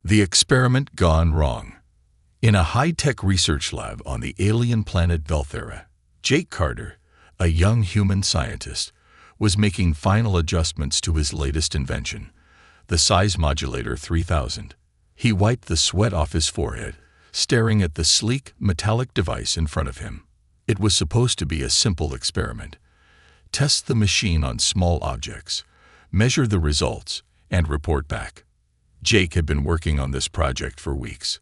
The experiment gone wrong. In a high-tech research lab on the alien planet Velthera, Jake Carter, a young human scientist, was making final adjustments to his latest invention, the size modulator 3000. He wiped the sweat off his forehead, staring at the sleek, metallic device in front of him. It was supposed to be a simple experiment. Test the machine on small objects, measure the results, and report back. Jake had been working on this project for weeks.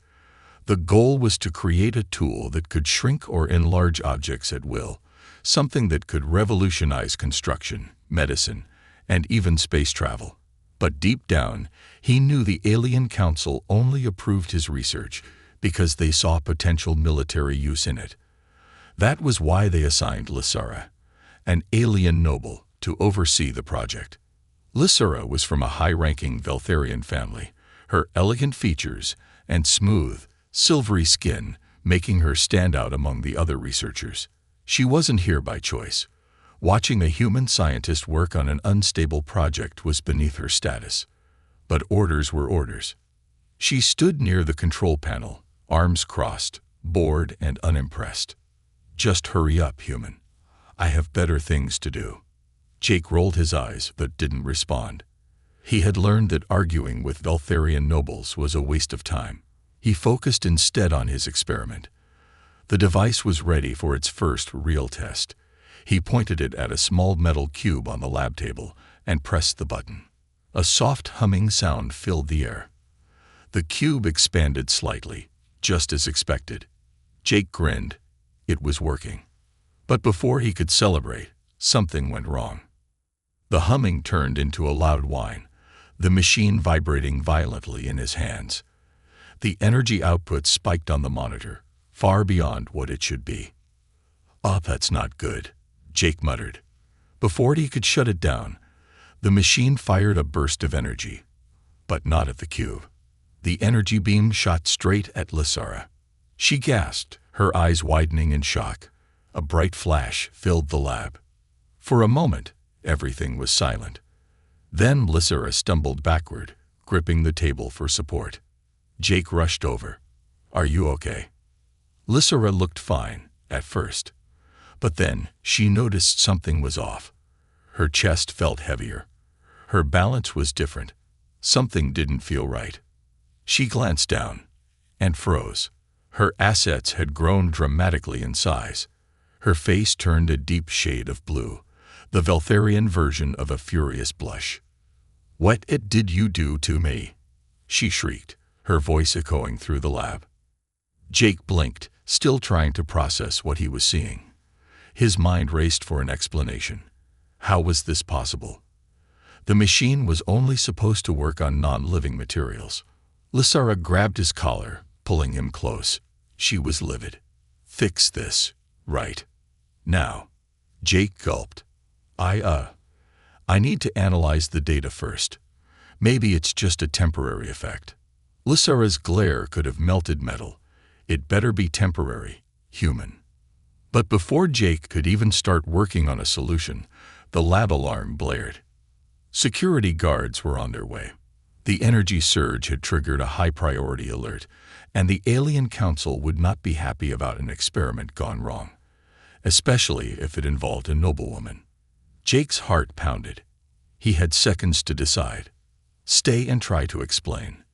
The goal was to create a tool that could shrink or enlarge objects at will, something that could revolutionize construction, medicine, and even space travel. But deep down, he knew the Alien Council only approved his research because they saw potential military use in it. That was why they assigned Lysara, an alien noble, to oversee the project. Lysara was from a high-ranking Veltharian family, her elegant features and smooth, silvery skin making her stand out among the other researchers. She wasn't here by choice. Watching a human scientist work on an unstable project was beneath her status. But orders were orders. She stood near the control panel, arms crossed, bored and unimpressed. "Just hurry up, human. I have better things to do." Jake rolled his eyes but didn't respond. He had learned that arguing with Veltharian nobles was a waste of time. He focused instead on his experiment. The device was ready for its first real test. He pointed it at a small metal cube on the lab table and pressed the button. A soft humming sound filled the air. The cube expanded slightly, just as expected. Jake grinned. It was working. But before he could celebrate, something went wrong. The humming turned into a loud whine, the machine vibrating violently in his hands. The energy output spiked on the monitor, far beyond what it should be. "Oh, that's not good," Jake muttered. Before he could shut it down, the machine fired a burst of energy, but not at the cube. The energy beam shot straight at Lysara. She gasped, her eyes widening in shock. A bright flash filled the lab. For a moment, everything was silent. Then Lysara stumbled backward, gripping the table for support. Jake rushed over. "Are you okay?" Lysara looked fine, at first. But then she noticed something was off. Her chest felt heavier. Her balance was different. Something didn't feel right. She glanced down and froze. Her assets had grown dramatically in size. Her face turned a deep shade of blue, the Veltharian version of a furious blush. "What did you do to me?" she shrieked, her voice echoing through the lab. Jake blinked, still trying to process what he was seeing. His mind raced for an explanation. How was this possible? The machine was only supposed to work on non-living materials. Lysara grabbed his collar, pulling him close. She was livid. "Fix this, right now." Jake gulped. I need to analyze the data first. Maybe it's just a temporary effect." Lysara's glare could have melted metal. It better be temporary, human. But before Jake could even start working on a solution, the lab alarm blared. Security guards were on their way. The energy surge had triggered a high-priority alert, and the Alien Council would not be happy about an experiment gone wrong, especially if it involved a noblewoman. Jake's heart pounded. He had seconds to decide. Stay and try to explain.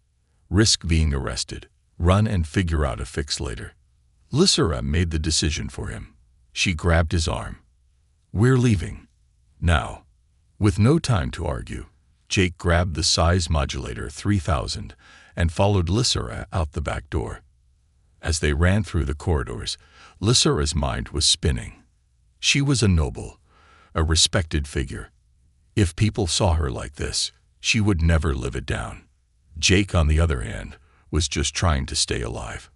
Risk being arrested. Run and figure out a fix later. Lysara made the decision for him. She grabbed his arm. "We're leaving. Now." With no time to argue, Jake grabbed the size modulator 3000 and followed Lysara out the back door. As they ran through the corridors, Lysara's mind was spinning. She was a noble, a respected figure. If people saw her like this, she would never live it down. Jake, on the other hand, was just trying to stay alive.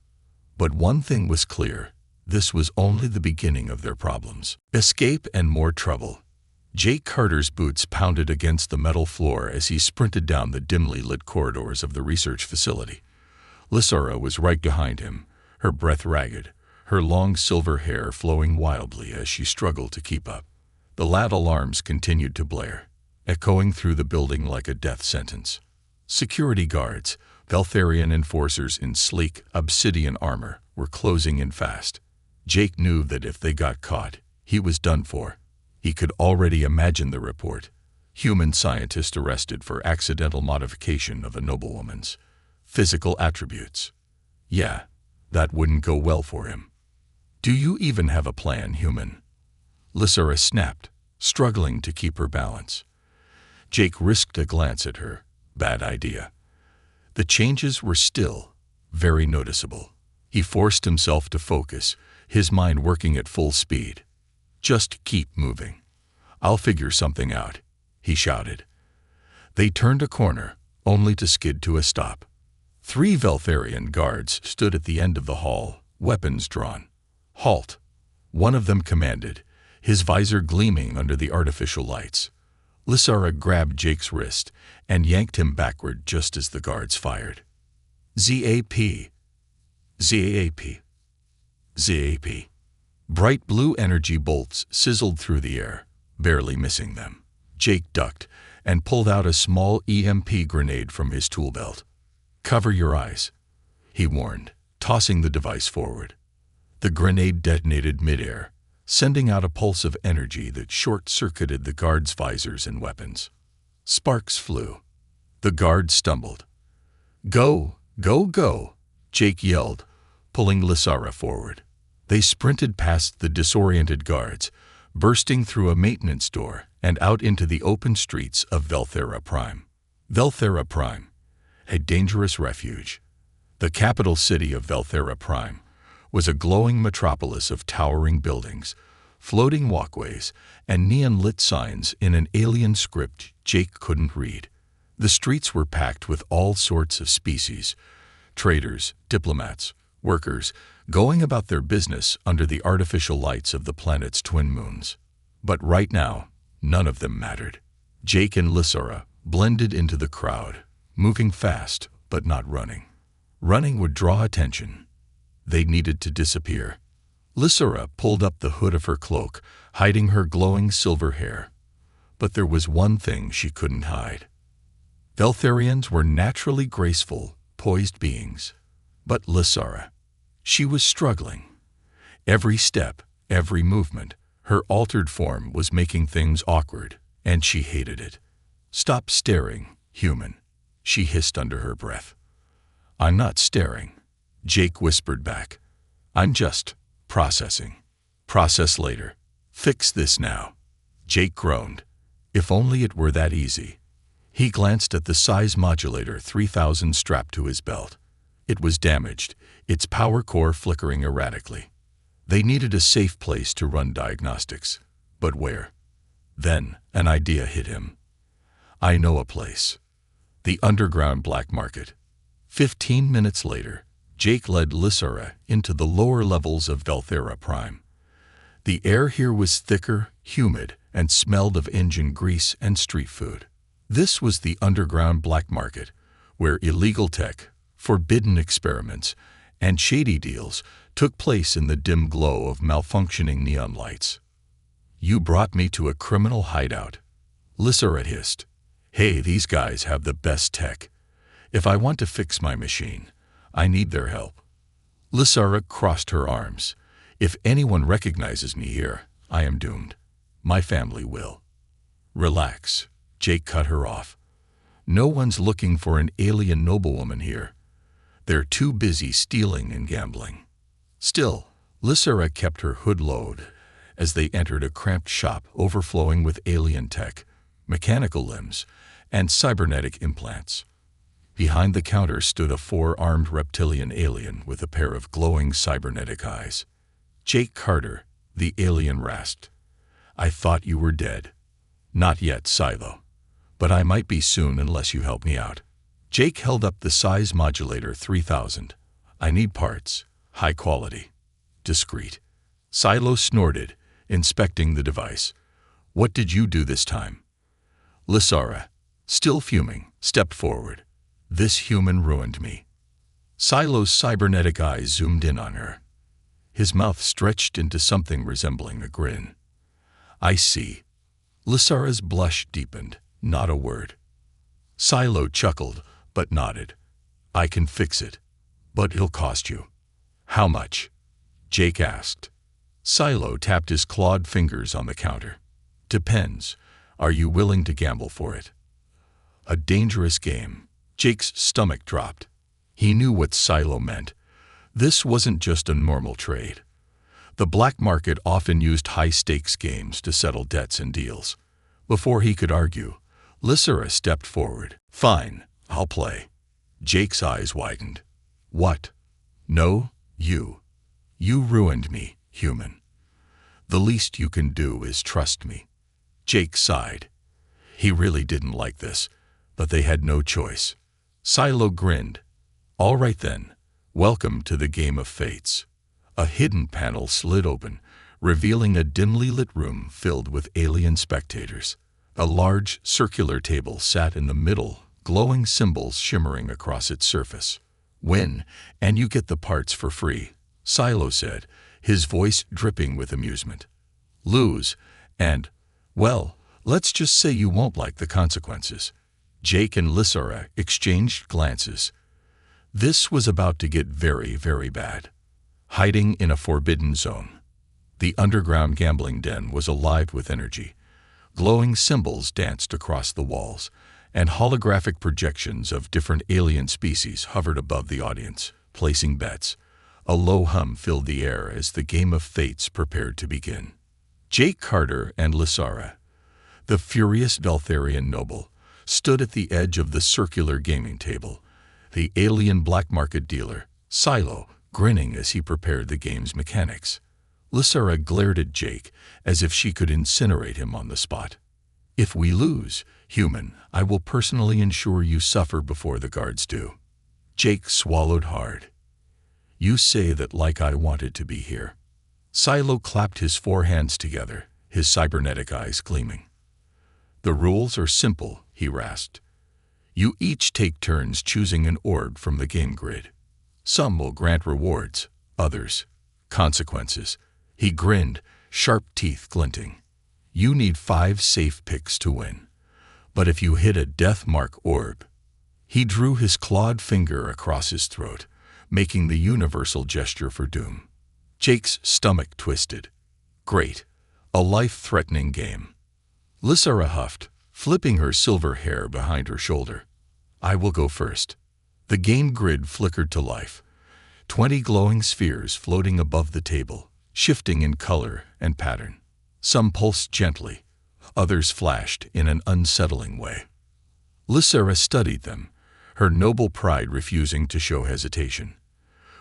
But one thing was clear. This was only the beginning of their problems. Escape and more trouble. Jake Carter's boots pounded against the metal floor as he sprinted down the dimly lit corridors of the research facility. Lysara was right behind him, her breath ragged, her long silver hair flowing wildly as she struggled to keep up. The lab alarms continued to blare, echoing through the building like a death sentence. Security guards, Veltharian enforcers in sleek, obsidian armor were closing in fast. Jake knew that if they got caught, he was done for. He could already imagine the report. Human scientist arrested for accidental modification of a noblewoman's physical attributes. Yeah, that wouldn't go well for him. Do you even have a plan, human? Lysara snapped, struggling to keep her balance. Jake risked a glance at her. Bad idea. The changes were still very noticeable. He forced himself to focus, his mind working at full speed. Just keep moving. I'll figure something out, he shouted. They turned a corner, only to skid to a stop. 3 Veltharian guards stood at the end of the hall, weapons drawn. Halt, one of them commanded, his visor gleaming under the artificial lights. Lysara grabbed Jake's wrist and yanked him backward just as the guards fired. ZAP. ZAP. ZAP. Bright blue energy bolts sizzled through the air, barely missing them. Jake ducked and pulled out a small EMP grenade from his tool belt. Cover your eyes, he warned, tossing the device forward. The grenade detonated midair, sending out a pulse of energy that short-circuited the guards' visors and weapons. Sparks flew. The guards stumbled. Go, go, go, Jake yelled, pulling Lysara forward. They sprinted past the disoriented guards, bursting through a maintenance door and out into the open streets of Velthera Prime. Velthera Prime, a dangerous refuge. The capital city of Velthera Prime was a glowing metropolis of towering buildings, floating walkways, and neon-lit signs in an alien script Jake couldn't read. The streets were packed with all sorts of species, traders, diplomats, workers, going about their business under the artificial lights of the planet's twin moons. But right now, none of them mattered. Jake and Lysara blended into the crowd, moving fast but not running. Running would draw attention. They needed to disappear. Lysara pulled up the hood of her cloak, hiding her glowing silver hair. But there was one thing she couldn't hide. Veltharians were naturally graceful, poised beings. But Lysara, she was struggling. Every step, every movement, her altered form was making things awkward, and she hated it. Stop staring, human, she hissed under her breath. I'm not staring, Jake whispered back. I'm just processing. Process later. Fix this now. Jake groaned. If only it were that easy. He glanced at the size modulator 3000 strapped to his belt. It was damaged, its power core flickering erratically. They needed a safe place to run diagnostics. But where? Then an idea hit him. I know a place. The underground black market. 15 minutes later, Jake led Lysara into the lower levels of Velthera Prime. The air here was thicker, humid, and smelled of engine grease and street food. This was the underground black market, where illegal tech, forbidden experiments, and shady deals took place in the dim glow of malfunctioning neon lights. You brought me to a criminal hideout, Lysara hissed. Hey, these guys have the best tech. If I want to fix my machine, I need their help. Lysara crossed her arms. If anyone recognizes me here, I am doomed. My family will. Relax, Jake cut her off. No one's looking for an alien noblewoman here. They're too busy stealing and gambling. Still, Lysara kept her hood lowered as they entered a cramped shop overflowing with alien tech, mechanical limbs, and cybernetic implants. Behind the counter stood a 4-armed reptilian alien with a pair of glowing cybernetic eyes. Jake Carter, the alien rasped. I thought you were dead. Not yet, Silo. But I might be soon unless you help me out. Jake held up the size modulator 3000. I need parts. High quality. Discreet. Silo snorted, inspecting the device. What did you do this time? Lysara, still fuming, stepped forward. This human ruined me. Silo's cybernetic eyes zoomed in on her. His mouth stretched into something resembling a grin. I see. Lysara's blush deepened. Not a word. Silo chuckled, but nodded. I can fix it, but it'll cost you. How much? Jake asked. Silo tapped his clawed fingers on the counter. Depends. Are you willing to gamble for it? A dangerous game. Jake's stomach dropped. He knew what Silo meant. This wasn't just a normal trade. The black market often used high-stakes games to settle debts and deals. Before he could argue, Lysera stepped forward. Fine, I'll play. Jake's eyes widened. What? No, you. You ruined me, human. The least you can do is trust me. Jake sighed. He really didn't like this, but they had no choice. Silo grinned. All right then, welcome to the game of fates. A hidden panel slid open, revealing a dimly lit room filled with alien spectators. A large, circular table sat in the middle, glowing symbols shimmering across its surface. Win, and you get the parts for free, Silo said, his voice dripping with amusement. Lose, and, well, let's just say you won't like the consequences. Jake and Lysera exchanged glances. This was about to get very, very bad. Hiding in a forbidden zone. The underground gambling den was alive with energy. Glowing symbols danced across the walls, and holographic projections of different alien species hovered above the audience, placing bets. A low hum filled the air as the game of fates prepared to begin. Jake Carter and Lysera, the furious Veltharian noble, stood at the edge of the circular gaming table, the alien black market dealer, Silo, grinning as he prepared the game's mechanics. Lysera glared at Jake as if she could incinerate him on the spot. If we lose, human, I will personally ensure you suffer before the guards do. Jake swallowed hard. You say that like I wanted to be here. Silo clapped his four hands together, his cybernetic eyes gleaming. The rules are simple, he rasped. You each take turns choosing an orb from the game grid. Some will grant rewards, others, consequences. He grinned, sharp teeth glinting. You need 5 safe picks to win. But if you hit a death mark orb, he drew his clawed finger across his throat, making the universal gesture for doom. Jake's stomach twisted. Great, a life-threatening game. Lysera huffed, flipping her silver hair behind her shoulder. I will go first. The game grid flickered to life. 20 glowing spheres floating above the table, shifting in color and pattern. Some pulsed gently, others flashed in an unsettling way. Lysera studied them, her noble pride refusing to show hesitation.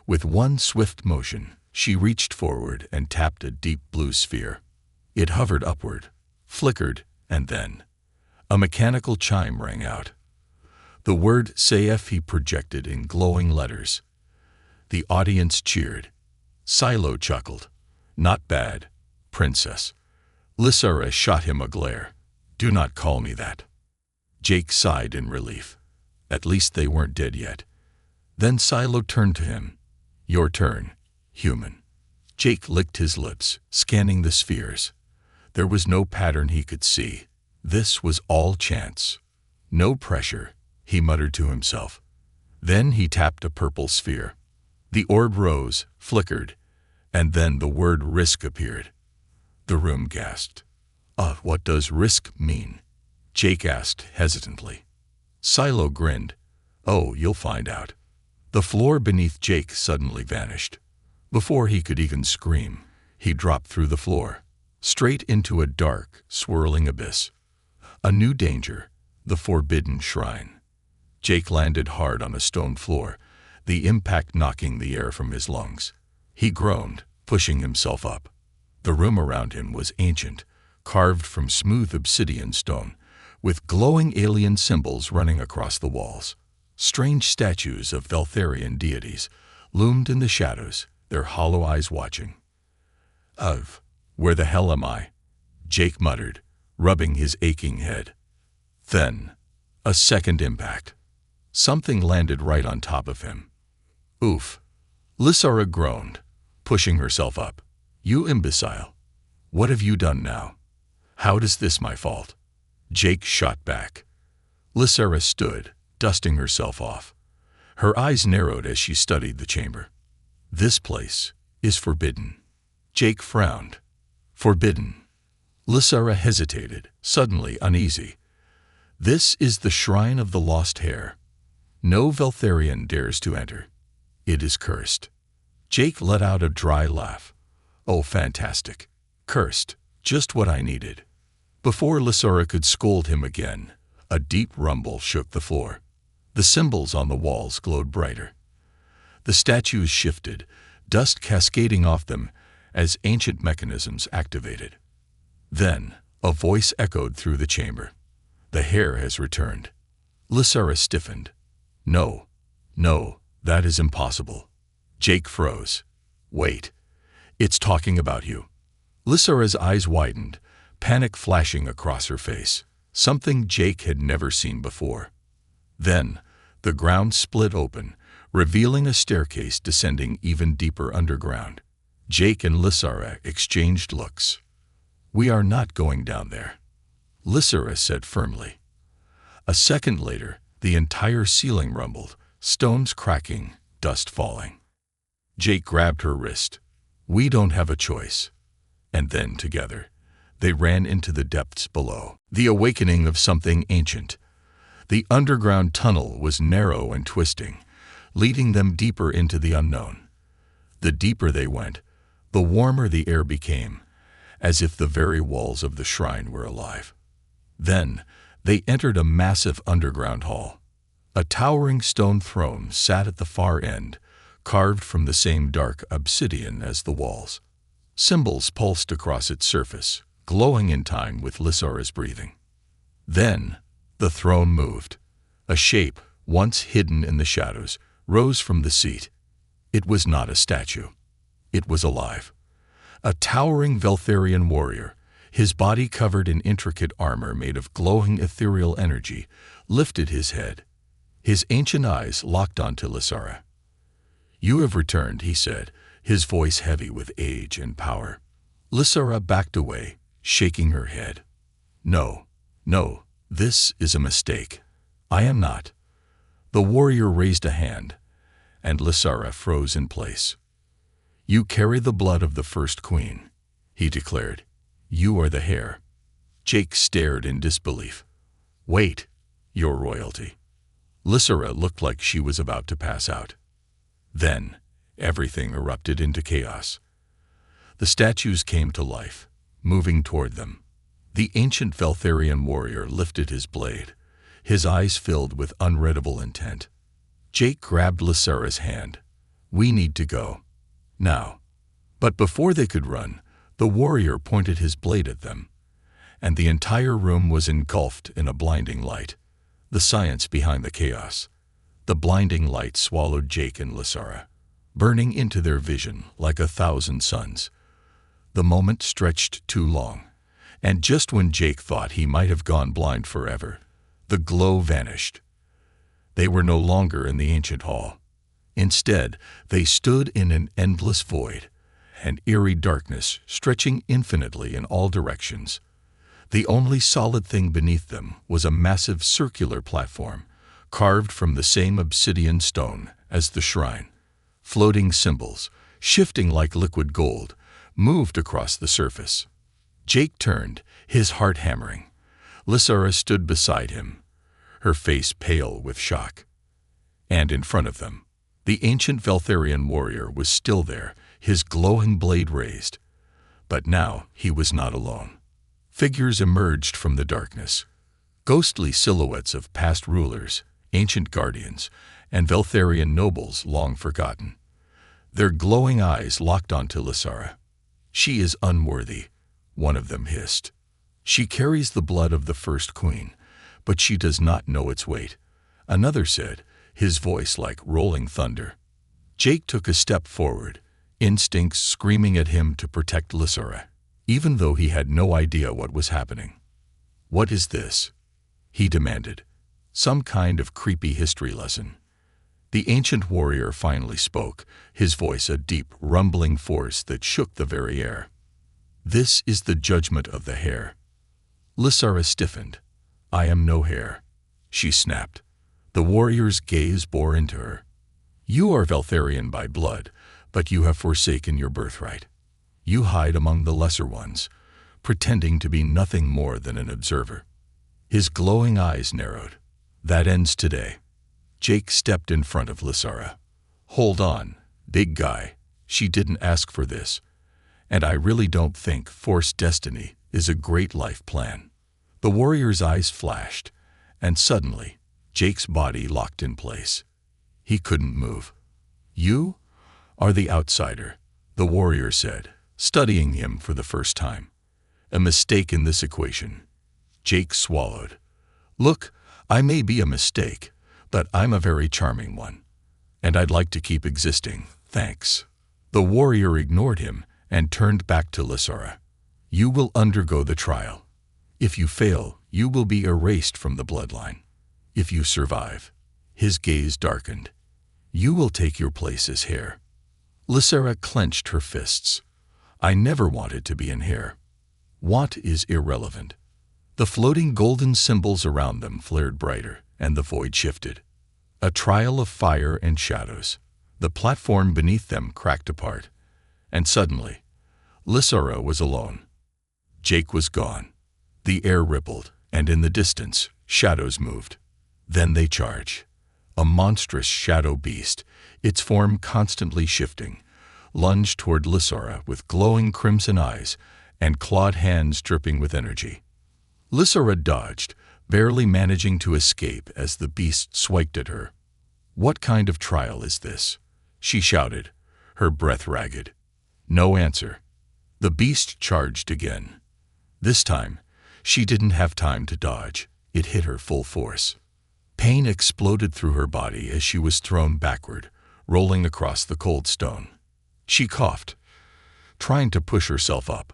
With one swift motion, she reached forward and tapped a deep blue sphere. It hovered upward, flickered, and then a mechanical chime rang out. The word CFE projected in glowing letters. The audience cheered. Silo chuckled. Not bad, princess. Lysera shot him a glare. Do not call me that. Jake sighed in relief. At least they weren't dead yet. Then Silo turned to him. Your turn, human. Jake licked his lips, scanning the spheres. There was no pattern he could see. This was all chance. No pressure, he muttered to himself. Then he tapped a purple sphere. The orb rose, flickered, and then the word risk appeared. The room gasped. What does risk mean? Jake asked hesitantly. Silo grinned. Oh, you'll find out. The floor beneath Jake suddenly vanished. Before he could even scream, he dropped through the floor, straight into a dark, swirling abyss. A new danger, the forbidden shrine. Jake landed hard on a stone floor, the impact knocking the air from his lungs. He groaned, pushing himself up. The room around him was ancient, carved from smooth obsidian stone, with glowing alien symbols running across the walls. Strange statues of Veltharian deities loomed in the shadows, their hollow eyes watching. Where the hell am I? Jake muttered, rubbing his aching head. Then, a second impact. Something landed right on top of him. Oof. Lysera groaned, pushing herself up. You imbecile. What have you done now? How is this my fault? Jake shot back. Lysera stood, dusting herself off. Her eyes narrowed as she studied the chamber. This place is forbidden. Jake frowned. Forbidden. Lysara hesitated, suddenly uneasy. This is the shrine of the lost hair. No Veltharian dares to enter. It is cursed. Jake let out a dry laugh. Oh, fantastic. Cursed. Just what I needed. Before Lysara could scold him again, a deep rumble shook the floor. The symbols on the walls glowed brighter. The statues shifted, dust cascading off them as ancient mechanisms activated. Then, a voice echoed through the chamber. The hair has returned. Lysara stiffened. No, that is impossible. Jake froze. Wait, it's talking about you. Lysara's eyes widened, panic flashing across her face, something Jake had never seen before. Then, the ground split open, revealing a staircase descending even deeper underground. Jake and Lysara exchanged looks. We are not going down there, Lysara said firmly. A second later, the entire ceiling rumbled, stones cracking, dust falling. Jake grabbed her wrist. We don't have a choice. And then, together, they ran into the depths below. The awakening of something ancient. The underground tunnel was narrow and twisting, leading them deeper into the unknown. The deeper they went, the warmer the air became, as if the very walls of the shrine were alive. Then, they entered a massive underground hall. A towering stone throne sat at the far end, carved from the same dark obsidian as the walls. Symbols pulsed across its surface, glowing in time with Lysara's breathing. Then, the throne moved. A shape, once hidden in the shadows, rose from the seat. It was not a statue. It was alive. A towering Veltharian warrior, his body covered in intricate armor made of glowing ethereal energy, lifted his head. His ancient eyes locked onto Lysara. You have returned, he said, his voice heavy with age and power. Lysara backed away, shaking her head. No, this is a mistake. I am not. The warrior raised a hand, and Lysara froze in place. You carry the blood of the first queen, he declared. You are the hair. Jake stared in disbelief. Wait, your royalty. Lysara looked like she was about to pass out. Then, everything erupted into chaos. The statues came to life, moving toward them. The ancient Veltharian warrior lifted his blade, his eyes filled with unreadable intent. Jake grabbed Lysara's hand. We need to go. Now. But before they could run, the warrior pointed his blade at them, and the entire room was engulfed in a blinding light. The science behind the chaos. The blinding light swallowed Jake and Lysara, burning into their vision like 1,000 suns. The moment stretched too long, and just when Jake thought he might have gone blind forever, the glow vanished. They were no longer in the ancient hall. Instead, they stood in an endless void, an eerie darkness stretching infinitely in all directions. The only solid thing beneath them was a massive circular platform, carved from the same obsidian stone as the shrine. Floating symbols, shifting like liquid gold, moved across the surface. Jake turned, his heart hammering. Lysara stood beside him, her face pale with shock. And in front of them, the ancient Veltharian warrior was still there, his glowing blade raised. But now he was not alone. Figures emerged from the darkness, ghostly silhouettes of past rulers, ancient guardians, and Veltharian nobles long forgotten. Their glowing eyes locked onto Lysara. She is unworthy, one of them hissed. She carries the blood of the first queen, but she does not know its weight, another said, his voice like rolling thunder. Jake took a step forward, instincts screaming at him to protect Lysara, even though he had no idea what was happening. What is this? He demanded. Some kind of creepy history lesson. The ancient warrior finally spoke, his voice a deep, rumbling force that shook the very air. This is the judgment of the hair. Lysara stiffened. I am no hair, she snapped. The warrior's gaze bore into her. "You are Veltharian by blood, but you have forsaken your birthright. You hide among the lesser ones, pretending to be nothing more than an observer." His glowing eyes narrowed. "That ends today." Jake stepped in front of Lysara. "Hold on, big guy. She didn't ask for this. And I really don't think forced destiny is a great life plan." The warrior's eyes flashed, and suddenly, Jake's body locked in place. He couldn't move. "You are the outsider," the warrior said, studying him for the first time. "A mistake in this equation." Jake swallowed. "Look, I may be a mistake, but I'm a very charming one. And I'd like to keep existing, thanks." The warrior ignored him and turned back to Lysara. "You will undergo the trial. If you fail, you will be erased from the bloodline. If you survive," his gaze darkened, "you will take your place as Hair." Lysara clenched her fists. "I never wanted to be in Hair. Want is irrelevant." The floating golden symbols around them flared brighter, and the void shifted. A trial of fire and shadows. The platform beneath them cracked apart, and suddenly, Lysara was alone. Jake was gone. The air rippled, and in the distance, shadows moved. Then they charged. A monstrous shadow beast, its form constantly shifting, lunged toward Lysara with glowing crimson eyes and clawed hands dripping with energy. Lysara dodged, barely managing to escape as the beast swiped at her. "What kind of trial is this?" she shouted, her breath ragged. No answer. The beast charged again. This time, she didn't have time to dodge. It hit her full force. Pain exploded through her body as she was thrown backward, rolling across the cold stone. She coughed, trying to push herself up.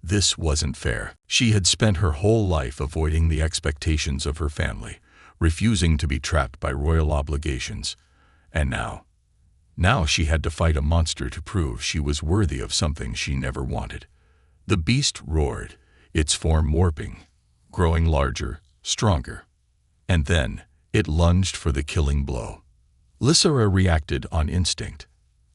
This wasn't fair. She had spent her whole life avoiding the expectations of her family, refusing to be trapped by royal obligations. And now she had to fight a monster to prove she was worthy of something she never wanted. The beast roared, its form warping, growing larger, stronger. And then it lunged for the killing blow. Lysara reacted on instinct.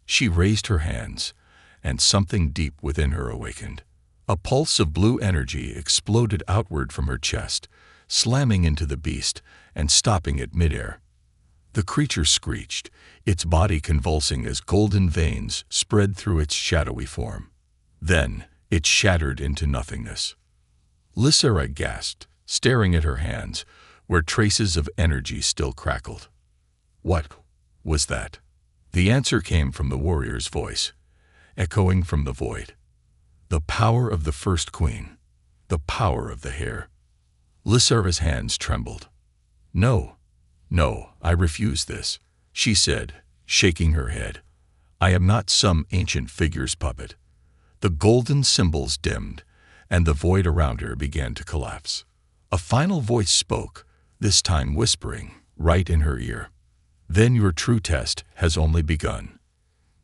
She raised her hands, and something deep within her awakened. A pulse of blue energy exploded outward from her chest, slamming into the beast and stopping it midair. The creature screeched, its body convulsing as golden veins spread through its shadowy form. Then it shattered into nothingness. Lysara gasped, staring at her hands, where traces of energy still crackled. What was that? The answer came from the warrior's voice, echoing from the void. The power of the first queen. The power of the hair. Lysara's hands trembled. No, I refuse this, she said, shaking her head. I am not some ancient figure's puppet. The golden symbols dimmed, and the void around her began to collapse. A final voice spoke, this time whispering, right in her ear. Then your true test has only begun.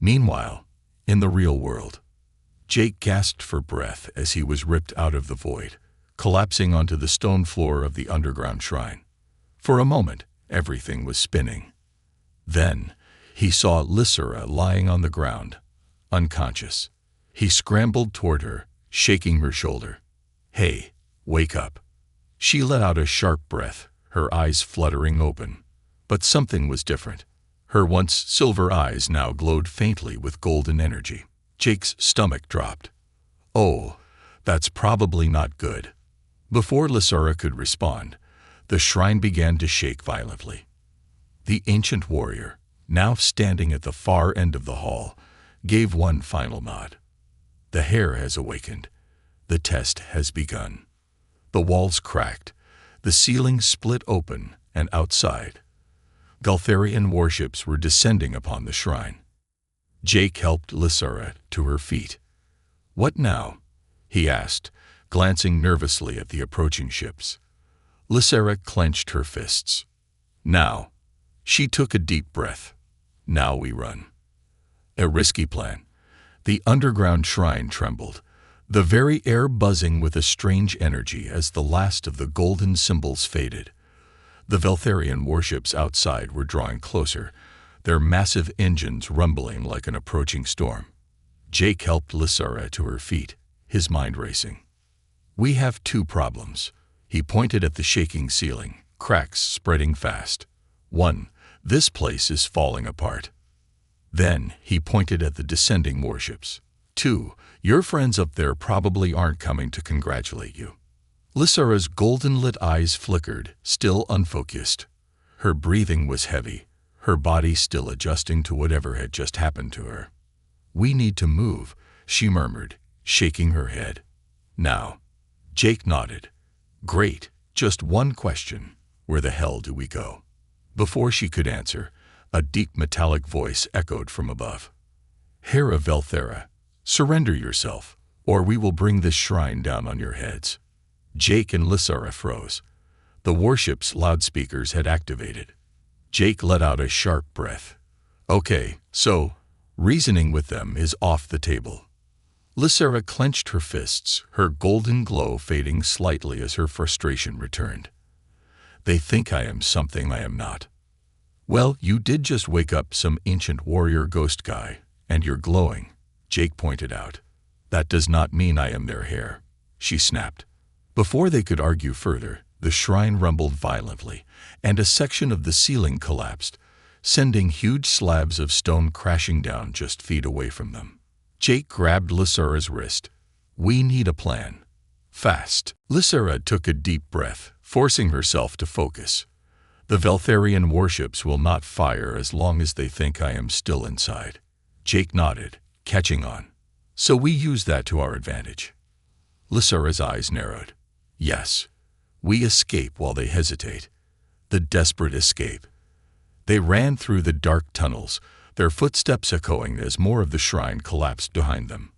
Meanwhile, in the real world, Jake gasped for breath as he was ripped out of the void, collapsing onto the stone floor of the underground shrine. For a moment, everything was spinning. Then, he saw Lysara lying on the ground, unconscious. He scrambled toward her, shaking her shoulder. Hey, wake up. She let out a sharp breath, her eyes fluttering open. But something was different. Her once silver eyes now glowed faintly with golden energy. Jake's stomach dropped. Oh, that's probably not good. Before Lysara could respond, the shrine began to shake violently. The ancient warrior, now standing at the far end of the hall, gave one final nod. The hair has awakened. The test has begun. The walls cracked, the ceiling split open, and outside, Veltharian warships were descending upon the shrine. Jake helped Lysara to her feet. What now? He asked, glancing nervously at the approaching ships. Lysara clenched her fists. Now. She took a deep breath. Now we run. A risky plan. The underground shrine trembled, the very air buzzing with a strange energy as the last of the golden symbols faded. The Veltharian warships outside were drawing closer, their massive engines rumbling like an approaching storm. Jake helped Lysara to her feet, his mind racing. "We have two problems." He pointed at the shaking ceiling, cracks spreading fast. "One, this place is falling apart." Then he pointed at the descending warships. "Two, your friends up there probably aren't coming to congratulate you." Lysara's golden-lit eyes flickered, still unfocused. Her breathing was heavy, her body still adjusting to whatever had just happened to her. "We need to move," she murmured, shaking her head. "Now." Jake nodded. "Great, just one question. Where the hell do we go?" Before she could answer, a deep metallic voice echoed from above. "Hera Velthera, surrender yourself, or we will bring this shrine down on your heads." Jake and Lysara froze. The warship's loudspeakers had activated. Jake let out a sharp breath. "Okay, so reasoning with them is off the table." Lysara clenched her fists, her golden glow fading slightly as her frustration returned. "They think I am something I am not." "Well, you did just wake up some ancient warrior ghost guy, and you're glowing," Jake pointed out. "That does not mean I am their hair," she snapped. Before they could argue further, the shrine rumbled violently, and a section of the ceiling collapsed, sending huge slabs of stone crashing down just feet away from them. Jake grabbed Lysara's wrist. "We need a plan. Fast." Lysara took a deep breath, forcing herself to focus. "The Veltharian warships will not fire as long as they think I am still inside." Jake nodded, catching on. "So we use that to our advantage." Lysara's eyes narrowed. "Yes. We escape while they hesitate. The desperate escape." They ran through the dark tunnels, their footsteps echoing as more of the shrine collapsed behind them.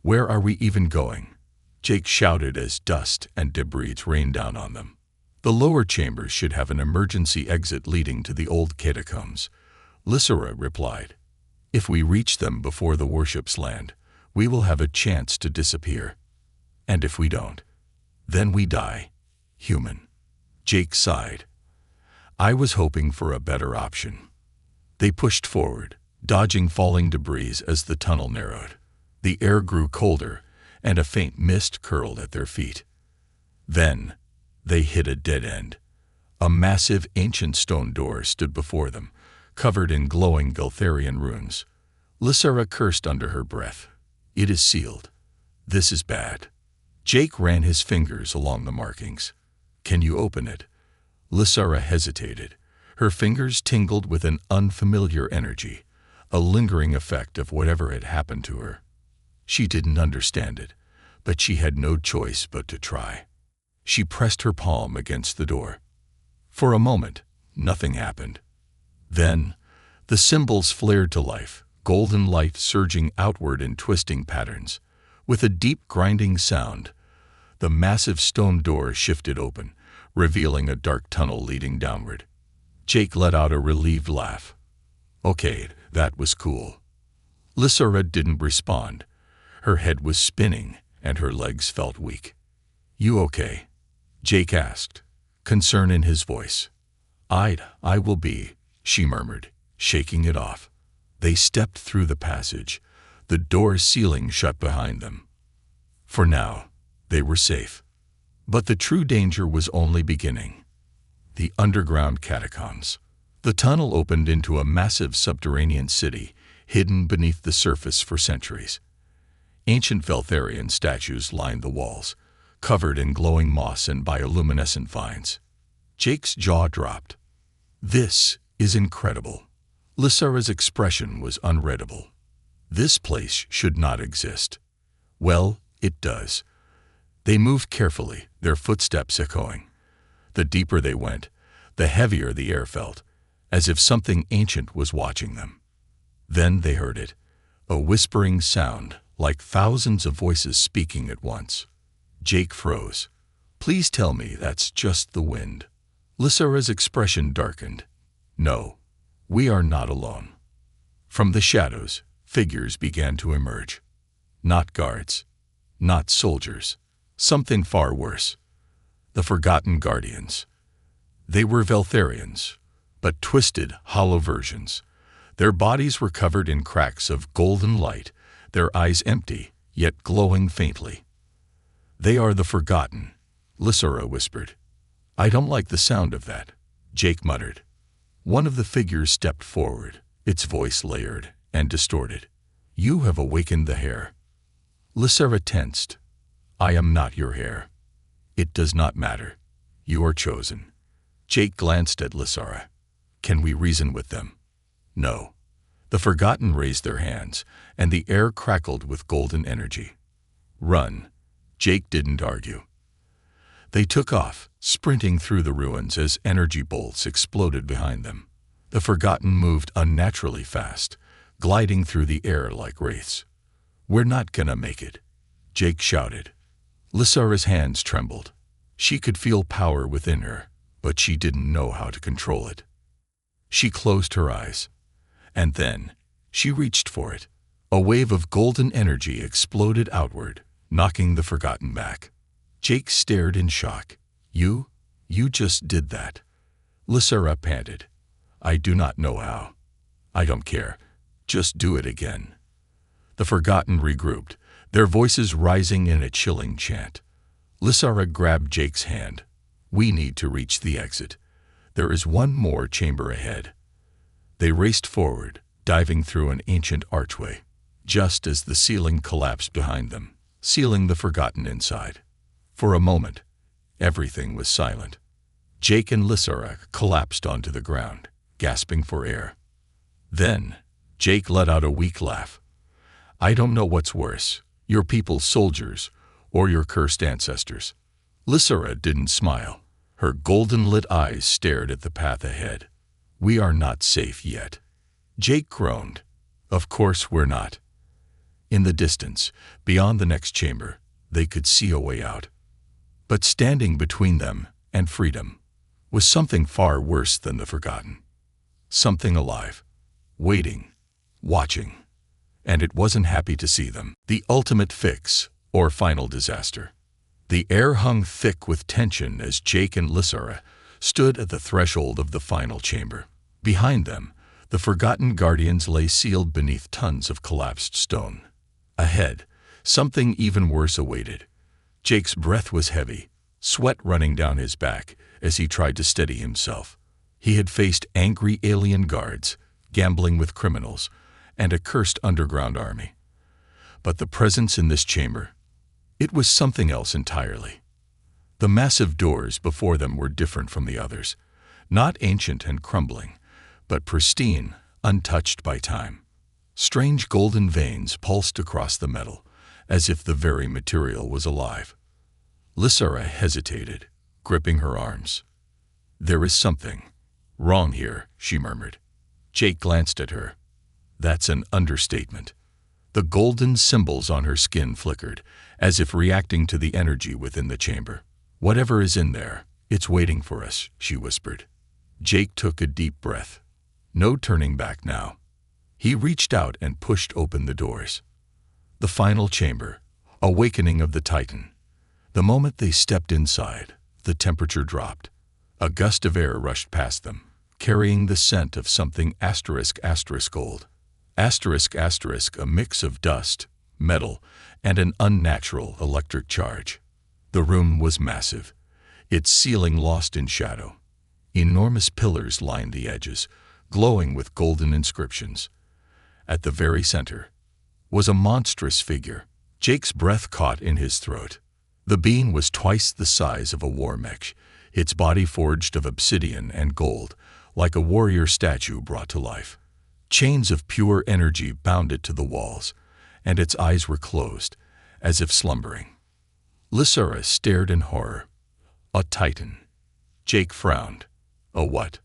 "Where are we even going?" Jake shouted as dust and debris rained down on them. "The lower chambers should have an emergency exit leading to the old catacombs," Lysara replied. "If we reach them before the warships land, we will have a chance to disappear. And if we don't, then we die. Human." Jake sighed. "I was hoping for a better option." They pushed forward, dodging falling debris as the tunnel narrowed. The air grew colder, and a faint mist curled at their feet. Then they hit a dead end. A massive ancient stone door stood before them, covered in glowing Veltharian runes. Lysara cursed under her breath. "It is sealed. This is bad." Jake ran his fingers along the markings. "Can you open it?" Lysara hesitated. Her fingers tingled with an unfamiliar energy, a lingering effect of whatever had happened to her. She didn't understand it, but she had no choice but to try. She pressed her palm against the door. For a moment, nothing happened. Then, the symbols flared to life, golden light surging outward in twisting patterns. With a deep grinding sound, the massive stone door shifted open, revealing a dark tunnel leading downward. Jake let out a relieved laugh. "Okay, that was cool." Lysara didn't respond. Her head was spinning, and her legs felt weak. "You okay?" Jake asked, concern in his voice. I will be," she murmured, shaking it off. They stepped through the passage, the door ceiling shut behind them. For now, they were safe. But the true danger was only beginning. The underground catacombs. The tunnel opened into a massive subterranean city, hidden beneath the surface for centuries. Ancient Veltharian statues lined the walls, covered in glowing moss and bioluminescent vines. Jake's jaw dropped. "This is incredible." Lysara's expression was unreadable. "This place should not exist." "Well, it does." They moved carefully, their footsteps echoing. The deeper they went, the heavier the air felt, as if something ancient was watching them. Then they heard it, a whispering sound, like thousands of voices speaking at once. Jake froze. "Please tell me that's just the wind." Lysara's expression darkened. "No, we are not alone." From the shadows, figures began to emerge. Not guards, not soldiers, something far worse. The forgotten guardians. They were Veltharians, but twisted, hollow versions. Their bodies were covered in cracks of golden light, their eyes empty, yet glowing faintly. "They are the Forgotten," Lysura whispered. "I don't like the sound of that," Jake muttered. One of the figures stepped forward, its voice layered and distorted. "You have awakened the hair." Lysura tensed. "I am not your hair." "It does not matter. You are chosen." Jake glanced at Lysura. "Can we reason with them?" "No." The Forgotten raised their hands, and the air crackled with golden energy. "Run." Jake didn't argue. They took off, sprinting through the ruins as energy bolts exploded behind them. The Forgotten moved unnaturally fast, gliding through the air like wraiths. "We're not gonna make it," Jake shouted. Lysura's hands trembled. She could feel power within her, but she didn't know how to control it. She closed her eyes. And then, she reached for it. A wave of golden energy exploded outward, knocking the Forgotten back. Jake stared in shock. You just did that." Lysura panted. "I do not know how." "I don't care. Just do it again." The Forgotten regrouped, their voices rising in a chilling chant. Lysura grabbed Jake's hand. "We need to reach the exit. There is one more chamber ahead." They raced forward, diving through an ancient archway, just as the ceiling collapsed behind them, sealing the Forgotten inside. For a moment, everything was silent. Jake and Lysura collapsed onto the ground, gasping for air. Then, Jake let out a weak laugh. "I don't know what's worse, your people's soldiers or your cursed ancestors." Lysura didn't smile. Her golden-lit eyes stared at the path ahead. "We are not safe yet." Jake groaned. "Of course we're not." In the distance, beyond the next chamber, they could see a way out. But standing between them and freedom was something far worse than the Forgotten. Something alive, waiting, watching. And it wasn't happy to see them. The ultimate fix, or final disaster. The air hung thick with tension as Jake and Lysura stood at the threshold of the final chamber. Behind them, the Forgotten Guardians lay sealed beneath tons of collapsed stone. Ahead, something even worse awaited. Jake's breath was heavy, sweat running down his back as he tried to steady himself. He had faced angry alien guards, gambling with criminals, and a cursed underground army. But the presence in this chamber, it was something else entirely. The massive doors before them were different from the others, not ancient and crumbling, but pristine, untouched by time. Strange golden veins pulsed across the metal, as if the very material was alive. Lysura hesitated, gripping her arms. "There is something wrong here," she murmured. Jake glanced at her. "That's an understatement." The golden symbols on her skin flickered, as if reacting to the energy within the chamber. "Whatever is in there, it's waiting for us," she whispered. Jake took a deep breath. No turning back now. He reached out and pushed open the doors. The final chamber, awakening of the Titan. The moment they stepped inside, the temperature dropped. A gust of air rushed past them, carrying the scent of something **gold. **, a mix of dust, metal, and an unnatural electric charge. The room was massive, its ceiling lost in shadow. Enormous pillars lined the edges, glowing with golden inscriptions. At the very center was a monstrous figure. Jake's breath caught in his throat. The being was twice the size of a war mech, its body forged of obsidian and gold, like a warrior statue brought to life. Chains of pure energy bound it to the walls, and its eyes were closed, as if slumbering. Lysura stared in horror. "A Titan." Jake frowned. "A what?"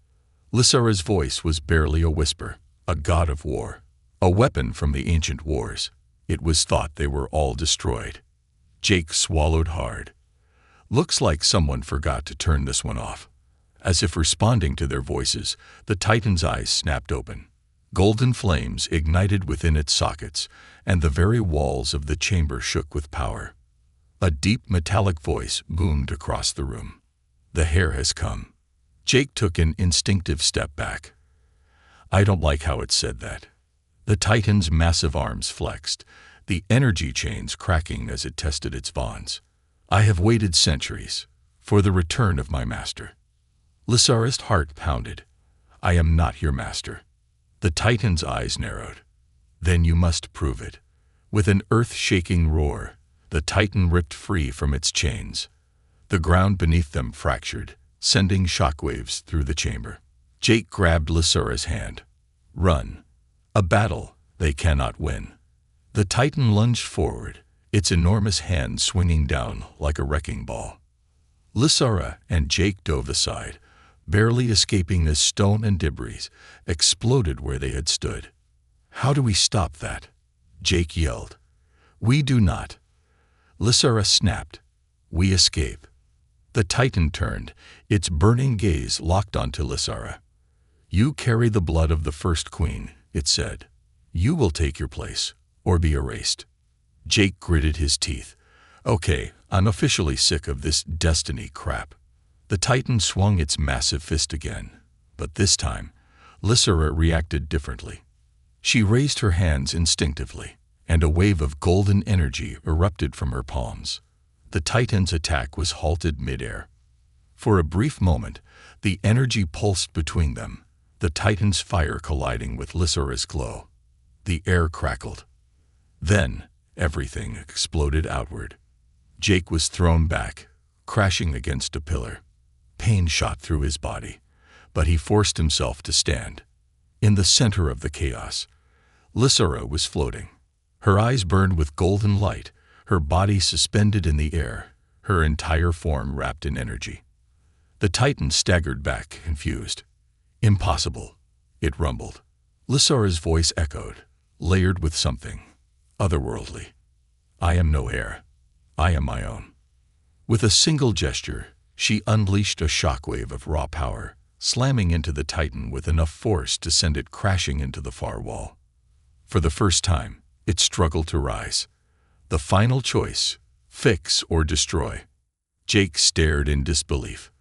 Lysura's voice was barely a whisper. "A god of war. A weapon from the ancient wars. It was thought they were all destroyed." Jake swallowed hard. "Looks like someone forgot to turn this one off." As if responding to their voices, the Titan's eyes snapped open. Golden flames ignited within its sockets, and the very walls of the chamber shook with power. A deep metallic voice boomed across the room. "The hair has come." Jake took an instinctive step back. I don't like how it said that. The Titan's massive arms flexed, the energy chains cracking as it tested its bonds. I have waited centuries for the return of my master. Lysara's heart pounded. I am not your master. The Titan's eyes narrowed. Then you must prove it. With an earth-shaking roar, the Titan ripped free from its chains. The ground beneath them fractured, sending shockwaves through the chamber. Jake grabbed Lysara's hand. Run. A battle they cannot win. The Titan lunged forward, its enormous hand swinging down like a wrecking ball. Lysara and Jake dove aside, barely escaping as stone and debris exploded where they had stood. How do we stop that? Jake yelled. We do not. Lysara snapped. We escape. The Titan turned, its burning gaze locked onto Lysara. You carry the blood of the first queen, it said. You will take your place, or be erased. Jake gritted his teeth. Okay, I'm officially sick of this destiny crap. The Titan swung its massive fist again, but this time, Lysara reacted differently. She raised her hands instinctively, and a wave of golden energy erupted from her palms. The Titan's attack was halted midair. For a brief moment, the energy pulsed between them, the Titan's fire colliding with Lysara's glow. The air crackled. Then, everything exploded outward. Jake was thrown back, crashing against a pillar. Pain shot through his body, but he forced himself to stand. In the center of the chaos, Lysara was floating. Her eyes burned with golden light, her body suspended in the air, her entire form wrapped in energy. The Titan staggered back, confused. Impossible, it rumbled. Lysara's voice echoed, layered with something otherworldly. I am no heir. I am my own. With a single gesture, she unleashed a shockwave of raw power, slamming into the Titan with enough force to send it crashing into the far wall. For the first time, it struggled to rise. The final choice, fix or destroy. Jake stared in disbelief.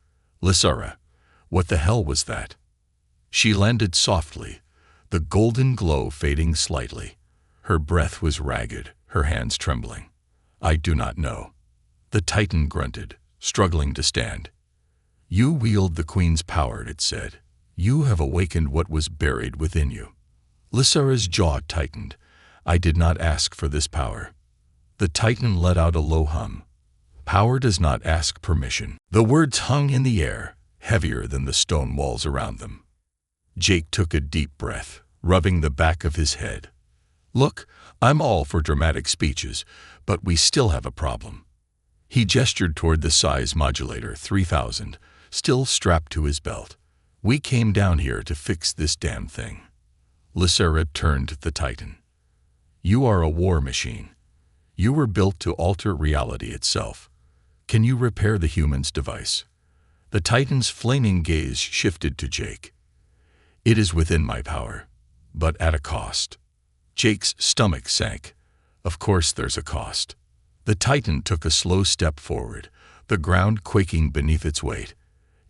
Lysara, what the hell was that? She landed softly, the golden glow fading slightly. Her breath was ragged, her hands trembling. I do not know. The Titan grunted, struggling to stand. You wield the Queen's power, it said. You have awakened what was buried within you. Lysara's jaw tightened. I did not ask for this power. The Titan let out a low hum. Power does not ask permission. The words hung in the air, heavier than the stone walls around them. Jake took a deep breath, rubbing the back of his head. Look, I'm all for dramatic speeches, but we still have a problem. He gestured toward the size modulator 3000, still strapped to his belt. We came down here to fix this damn thing. Lysara turned to the Titan. You are a war machine. You were built to alter reality itself. Can you repair the human's device? The Titan's flaming gaze shifted to Jake. It is within my power, but at a cost. Jake's stomach sank. Of course there's a cost. The Titan took a slow step forward, the ground quaking beneath its weight.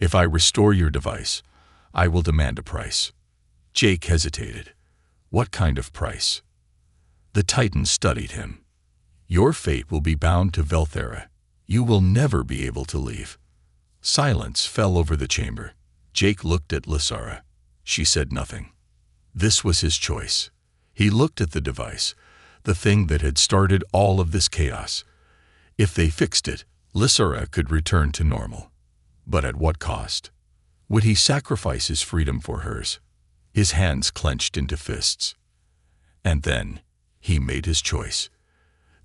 If I restore your device, I will demand a price. Jake hesitated. What kind of price? The Titan studied him. Your fate will be bound to Velthera. You will never be able to leave. Silence fell over the chamber. Jake looked at Lysara. She said nothing. This was his choice. He looked at the device, the thing that had started all of this chaos. If they fixed it, Lysara could return to normal. But at what cost? Would he sacrifice his freedom for hers? His hands clenched into fists. And then, he made his choice.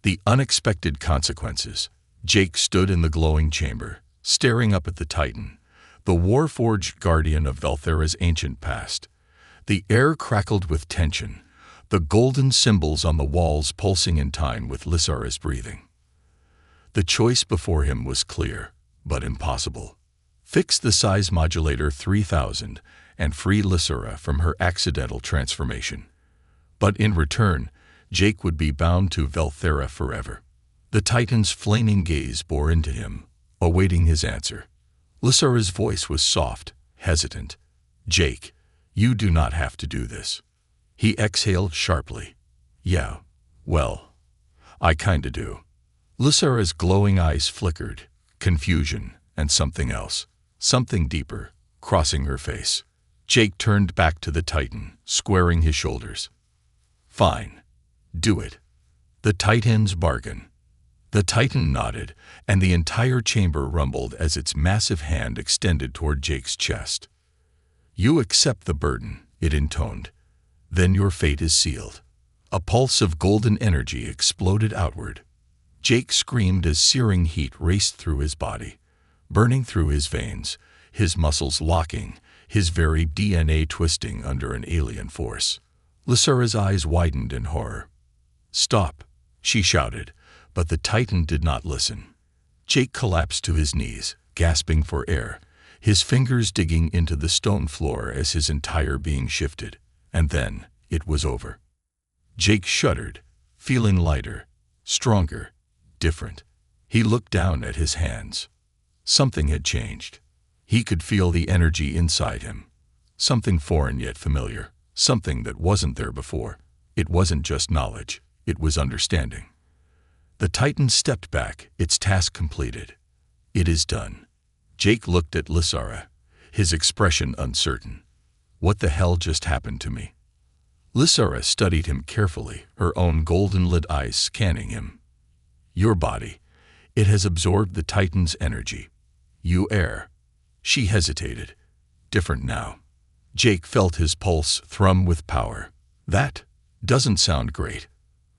The unexpected consequences. Jake stood in the glowing chamber, staring up at the Titan, the war-forged guardian of Velthera's ancient past. The air crackled with tension, the golden symbols on the walls pulsing in time with Lysara's breathing. The choice before him was clear, but impossible. Fix the size modulator 3000 and free Lysara from her accidental transformation. But in return, Jake would be bound to Velthera forever. The Titan's flaming gaze bore into him, awaiting his answer. Lysara's voice was soft, hesitant. "Jake, you do not have to do this." He exhaled sharply. "Yeah, well, I kinda do." Lysara's glowing eyes flickered, confusion and something else, something deeper, crossing her face. Jake turned back to the Titan, squaring his shoulders. "Fine. Do it." The Titan's bargain. The Titan nodded, and the entire chamber rumbled as its massive hand extended toward Jake's chest. "You accept the burden," it intoned. "Then your fate is sealed." A pulse of golden energy exploded outward. Jake screamed as searing heat raced through his body, burning through his veins, his muscles locking, his very DNA twisting under an alien force. Lysara's eyes widened in horror. "Stop," she shouted, but the Titan did not listen. Jake collapsed to his knees, gasping for air, his fingers digging into the stone floor as his entire being shifted. And then it was over. Jake shuddered, feeling lighter, stronger, different. He looked down at his hands. Something had changed. He could feel the energy inside him. Something foreign yet familiar, something that wasn't there before. It wasn't just knowledge, it was understanding. The Titan stepped back, its task completed. "It is done." Jake looked at Lysara, his expression uncertain. "What the hell just happened to me?" Lysara studied him carefully, her own golden-lit eyes scanning him. "Your body. It has absorbed the Titan's energy. You err." She hesitated. "Different now." Jake felt his pulse thrum with power. "That doesn't sound great."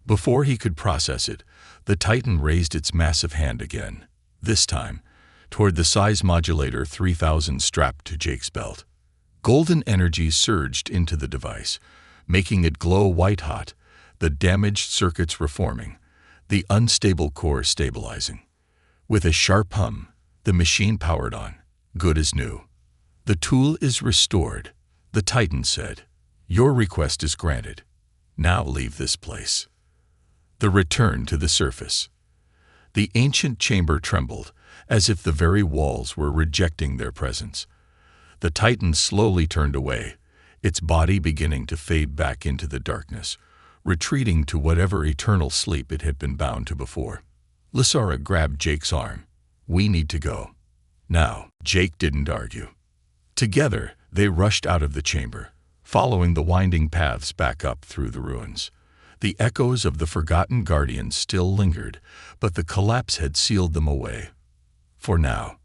Before he could process it, the Titan raised its massive hand again, this time toward the size modulator 3000 strapped to Jake's belt. Golden energy surged into the device, making it glow white-hot, the damaged circuits reforming, the unstable core stabilizing. With a sharp hum, the machine powered on, good as new. "The tool is restored," the Titan said. "Your request is granted. Now leave this place." The return to the surface. The ancient chamber trembled, as if the very walls were rejecting their presence. The Titan slowly turned away, its body beginning to fade back into the darkness, retreating to whatever eternal sleep it had been bound to before. Lysara grabbed Jake's arm. "We need to go." Now, Jake didn't argue. Together, they rushed out of the chamber, following the winding paths back up through the ruins. The echoes of the forgotten guardians still lingered, but the collapse had sealed them away. For now.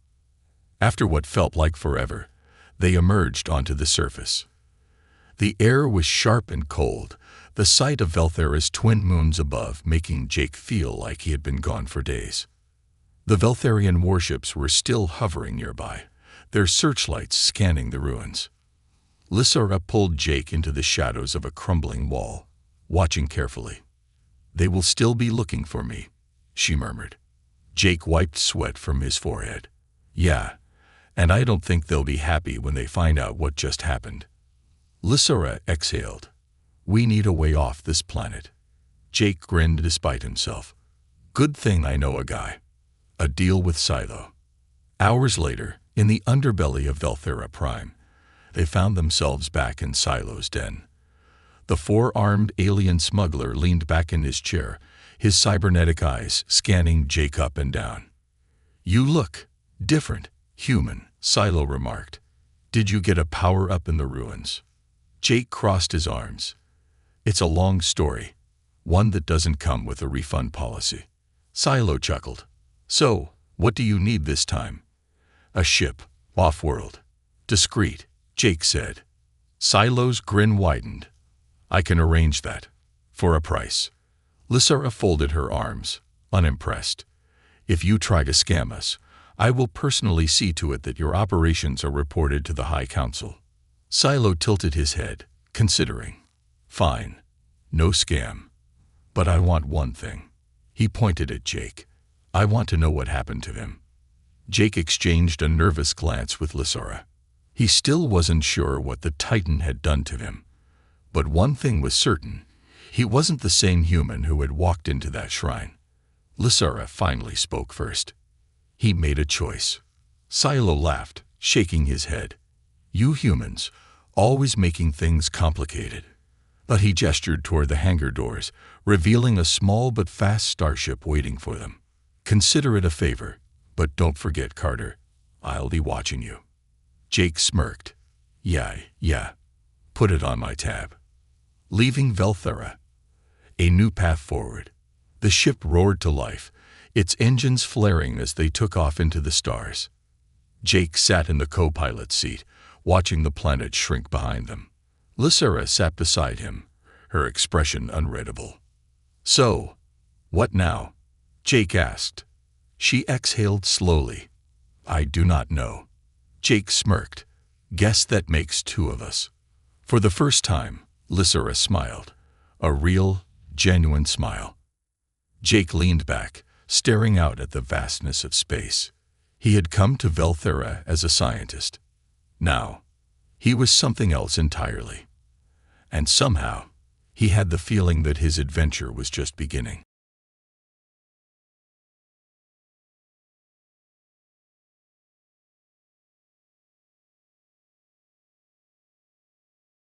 After what felt like forever, they emerged onto the surface. The air was sharp and cold, the sight of Velthera's twin moons above making Jake feel like he had been gone for days. The Veltherian warships were still hovering nearby, their searchlights scanning the ruins. Lysara pulled Jake into the shadows of a crumbling wall, watching carefully. "They will still be looking for me," she murmured. Jake wiped sweat from his forehead. "Yeah, and I don't think they'll be happy when they find out what just happened." Lysara exhaled. "We need a way off this planet." Jake grinned despite himself. "Good thing I know a guy. A deal with Silo." Hours later, in the underbelly of Velthera Prime, they found themselves back in Silo's den. The four-armed alien smuggler leaned back in his chair, his cybernetic eyes scanning Jake up and down. "You look different, human," Silo remarked. "Did you get a power-up in the ruins?" Jake crossed his arms. "It's a long story, one that doesn't come with a refund policy." Silo chuckled. "So, what do you need this time?" "A ship, off-world. Discreet," Jake said. Silo's grin widened. "I can arrange that. For a price." Lysara folded her arms, unimpressed. "If you try to scam us, I will personally see to it that your operations are reported to the High Council." Silo tilted his head, considering. "Fine. No scam. But I want one thing." He pointed at Jake. "I want to know what happened to him." Jake exchanged a nervous glance with Lysara. He still wasn't sure what the Titan had done to him. But one thing was certain. He wasn't the same human who had walked into that shrine. Lysara finally spoke first. "He made a choice." Silo laughed, shaking his head. You humans, always making things complicated. But he gestured toward the hangar doors, revealing a small but fast starship waiting for them. Consider it a favor, but don't forget, Carter. I'll be watching you. Jake smirked. Yeah. Put it on my tab. Leaving Velthera. A new path forward. The ship roared to life, its engines flaring as they took off into the stars. Jake sat in the co-pilot's seat, watching the planet shrink behind them. Lysera sat beside him, her expression unreadable. So, what now? Jake asked. She exhaled slowly. I do not know. Jake smirked. Guess that makes two of us. For the first time, Lysera smiled. A real, genuine smile. Jake leaned back, staring out at the vastness of space. He had come to Velthera as a scientist. Now, he was something else entirely. And somehow, he had the feeling that his adventure was just beginning.